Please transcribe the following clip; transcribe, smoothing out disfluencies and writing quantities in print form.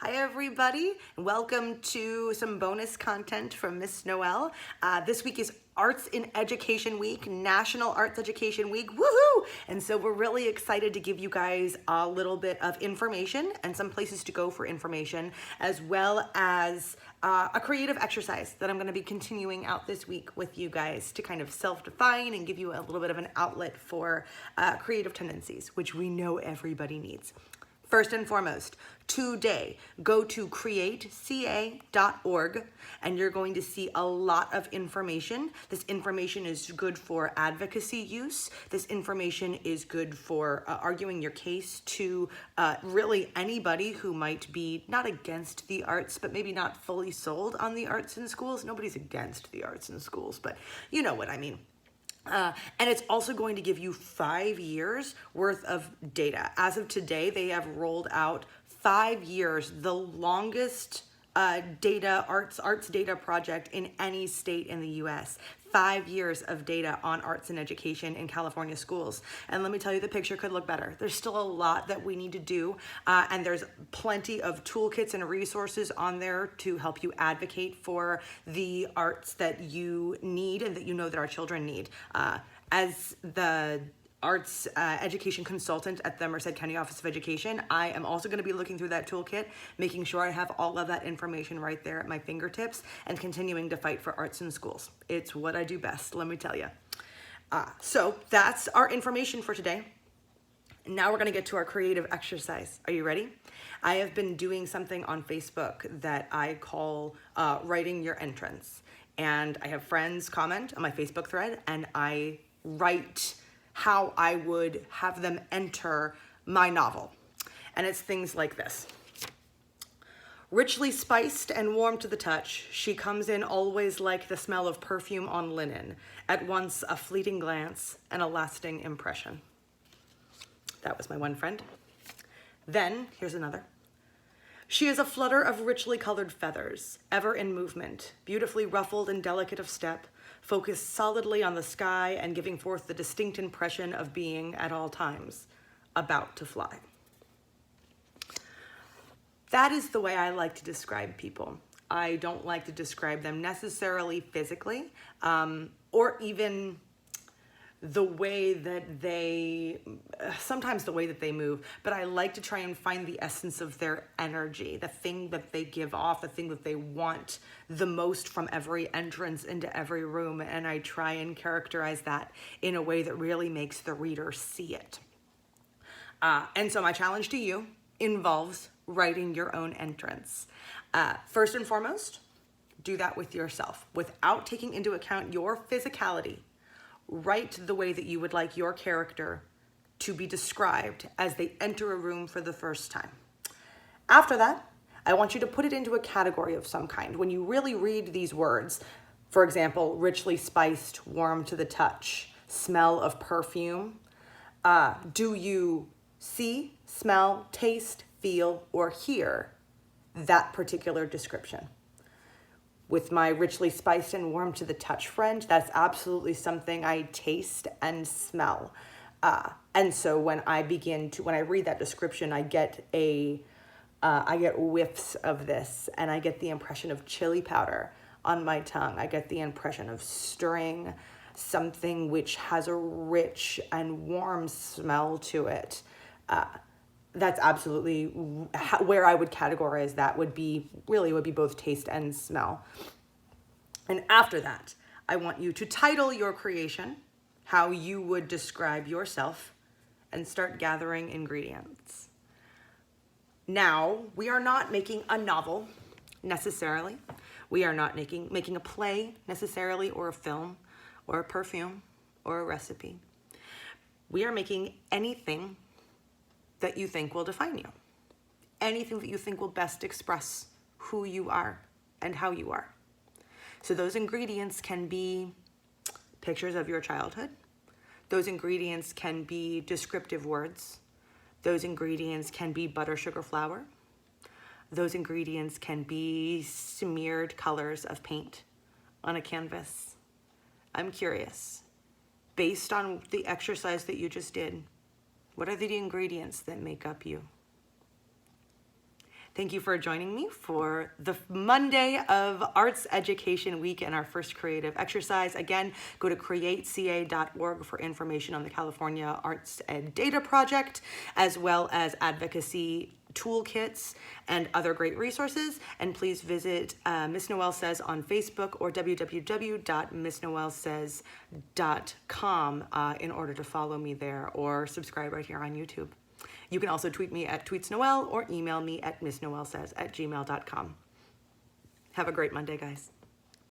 Hi everybody, and welcome to some bonus content from Miss Noelle. This week is Arts in Education Week, National Arts Education Week, woohoo! And so we're really excited to give you guys a little bit of information and some places to go for information, as well as a creative exercise that I'm gonna be continuing out this week with you guys to kind of self-define and give you a little bit of an outlet for creative tendencies, which we know everybody needs. First and foremost, today, go to CreateCAorg and you're going to see a lot of information. This information is good for advocacy use. This information is good for arguing your case to really anybody who might be not against the arts, but maybe not fully sold on the arts in schools. Nobody's against the arts in schools, but you know what I mean. And it's also going to give you 5 years worth of data. As of today, they have rolled out 5 years, the longest arts data project in any state in the US. 5 years of data on arts and education in California schools. And let me tell you, the picture could look better. There's still a lot that we need to do, and there's plenty of toolkits and resources on there to help you advocate for the arts that you need and that you know that our children need. As the arts education consultant at the Merced County Office of Education, I am also going to be looking through that toolkit, making sure I have all of that information right there at my fingertips and continuing to fight for arts in schools. It's what I do best, let me tell you. So that's our information for today. Now we're going to get to our creative exercise. Are you ready? I have been doing something on Facebook that I call writing your entrance. And I have friends comment on my Facebook thread, and I write how I would have them enter my novel. And it's things like this. Richly spiced and warm to the touch, she comes in always like the smell of perfume on linen, at once a fleeting glance and a lasting impression. That was my one friend. Then, here's another. She is a flutter of richly colored feathers, ever in movement, beautifully ruffled and delicate of step, focused solidly on the sky and giving forth the distinct impression of being, at all times, about to fly. That is the way I like to describe people. I don't like to describe them necessarily physically, or even the way that sometimes the way that they move, but I like to try and find the essence of their energy, the thing that they give off, the thing that they want the most from every entrance into every room, and I try and characterize that in a way that really makes the reader see it. And so my challenge to you involves writing your own entrance. First and foremost, do that with yourself without taking into account your physicality. Write the way that you would like your character to be described as they enter a room for the first time. After that, I want you to put it into a category of some kind. When you really read these words, for example, richly spiced, warm to the touch, smell of perfume, do you see, smell, taste, feel, or hear that particular description? With my richly spiced and warm to the touch friend, that's absolutely something I taste and smell. And so when I read that description, I get whiffs of this, and I get the impression of chili powder on my tongue. I get the impression of stirring something which has a rich and warm smell to it. That's absolutely where I would categorize that would be both taste and smell. And after that, I want you to title your creation how you would describe yourself and start gathering ingredients. Now, we are not making a novel necessarily. We are not making a play necessarily, or a film, or a perfume, or a recipe. We are making anything that you think will define you. Anything that you think will best express who you are and how you are. So those ingredients can be pictures of your childhood. Those ingredients can be descriptive words. Those ingredients can be butter, sugar, flour. Those ingredients can be smeared colors of paint on a canvas. I'm curious, based on the exercise that you just did, what are the ingredients that make up you? Thank you for joining me for the Monday of Arts Education Week and our first creative exercise. Again, go to CreateCAorg for information on the California Arts Ed Data Project, as well as advocacy toolkits and other great resources. And please visit Miss Noelle Says on Facebook or www.missnoellesays.com in order to follow me there or subscribe right here on YouTube. You can also tweet me at tweetsnoelle or email me at missnoellesays@gmail.com. Have a great Monday, guys.